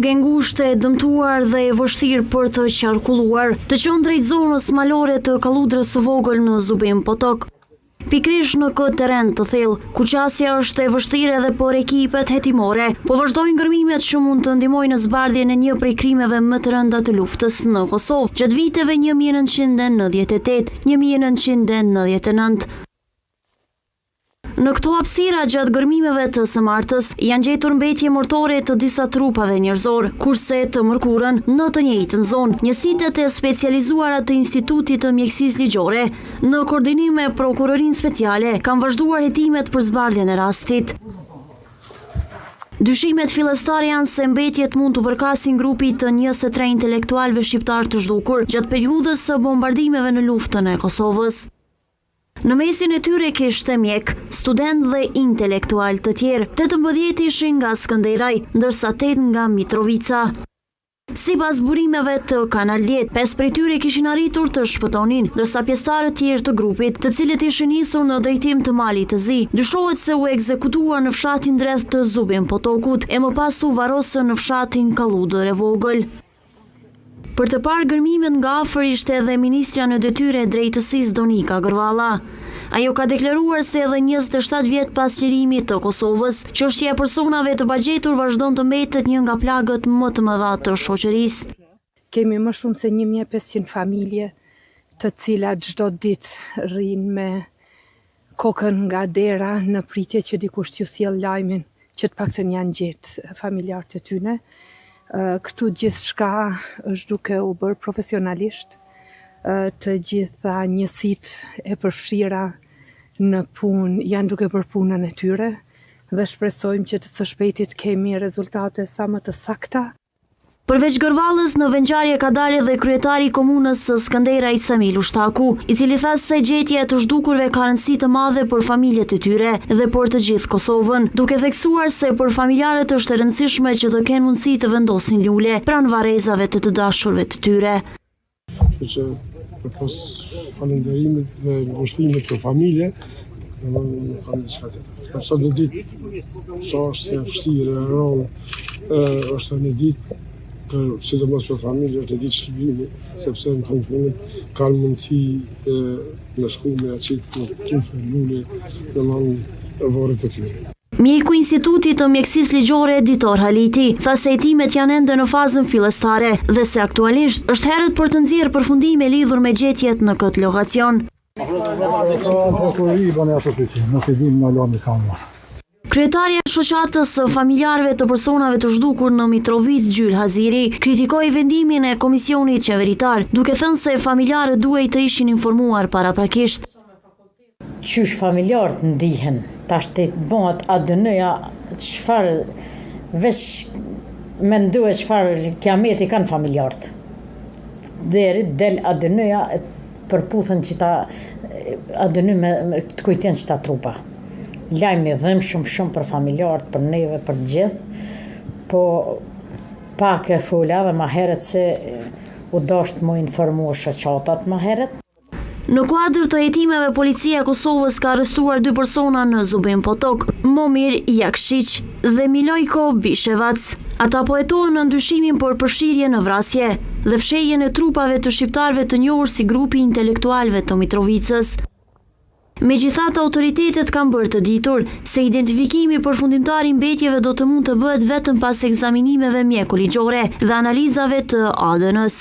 rrugë e ngushtë, e dëmtuar dhe e vështirë për të qarkulluar, të qenë drejt zonës malore të Kalludrës së vogël në Zubin Potok. Pikrish në këtë teren të thellë, ku qasja është e vështirë edhe por ekipet hetimore, po vazhdojnë ngërmimet që mund të ndihmojnë në zbardhjen e një prej krimeve më të rënda të luftës në Kosovë, gjatë viteve 1998-1999. Në këto hapësira gjatë gërmimeve të së martës janë gjetur mbetje mortore të disa trupave njerëzor, kurse të mërkurën në të njëjtën zonë, njësitet e specializuara të Institutit të Mjekësisë Ligjore, në koordinim me Prokurorinë Speciale, kanë vazhduar hetimet për zbardhjen e rastit. Dyshimet fillestare janë se mbetjet mund të përkasin grupit të 23 intelektualëve shqiptar të zhdukur gjatë periudhës së bombardimeve në luftën e Kosovës. Në mesin e tyre kishte mjek, student dhe intelektual të tjerë, 18 ishin nga Skënderaj, ndërsa 8 nga Mitrovica. Sipas burimeve të Kanal 10, 5 prej tyre kishin arritur të shpëtonin, ndërsa pjesëtarët tjerë të grupit, të cilët ishin nisur në drejtim të Malit të Zi, dyshohet se u ekzekutuan në fshatin drejt të Zubin Potokut, e më pas u varosën në fshatin Kalludër e vogël. Për të parë gërmimet nga afër ishte edhe ministra në detyre e drejtësisë Donika Gërvalla. Ajo ka deklaruar se edhe 27 vjet pas qlirimit të Kosovës, çështja e personave të pagjetur vazhdon të mbetet një nga plagët më të mëdha të shoqërisë. Kemi më shumë se 1500 familje, të cilat çdo ditë rrinë me kokën nga dera në pritje që dikush t'ju sjell lajmin që të paktën janë gjetë familjarët e tyre. Këtu gjithçka është duke u bërë profesionalisht, të gjitha njësitë e përfshira në punë janë duke bërë punën e tyre dhe shpresojmë që të së shpejtit kemi rezultate sa më të sakta. Përveç Gërvallës, në vençarje ka dalë edhe kryetari i komunës së Skënderaj Samil Ushtaku, i cili tha se gjetja e të zhdukurve ka rëndësi të madhe për familjet e tyre dhe për të gjithë Kosovën, duke theksuar se për familjarët është e rëndësishme që të kenë mundësi të vendosin lule pranë varrezave të dashurve të tyre. Që përpos falënderimit dhe ngushëllimit për familje, sot në ditë, sa është e vështirë e rrollë, është në ditë, sidomos për familje, është në ditë shqipimi, sepse në fundit ka mundësi në shku me aqit në tufe, lule, në manë vorët të tyre. Mjeku i Institutit të Mjekësisë Ligjore Editor Haliti tha se hetimet janë ende në fazën fillestare dhe se aktualisht është herët për të nxjerrë përfundime lidhur me gjetjet në këtë lokacion. Kryetaria e shoqatës së familjarëve të personave të zhdukur në Mitrovic, Gjyl Haziri, kritikoi vendimin e komisionit qeveritar, duke thënë se familjarët duhej të ishin informuar paraprakisht. Qysh familjarët ndihen, tash të bëhet ADN-ja, çfarë veç menduhet çfarë kiameti kanë familjarët. Deri del ADN-ja përputhen që ta ADN me të kujtjen që ta trupa. Lajmi dhëm shumë për familjarët, për neve, për gjithë, po pak e fula dhe ma heret se u dasht më informu shoqatat ma heret. Në kuadër të hetimeve, policia e Kosovës ka arrestuar 2 persona në Zubin Potok, Momir Jakshiq dhe Milojko Bishevac. Ata po hetohen në ndyshimin për përfshirje në vrasje dhe fshehjen e trupave të shqiptarëve të njohur si grupi intelektualëve të Mitrovicës. Megjithatë, autoritetet kanë bërë të ditur se identifikimi përfundimtar i mbetjeve do të mund të bëhet vetëm pas ekzaminimeve mjekoligjore dhe analizave të ADN-s.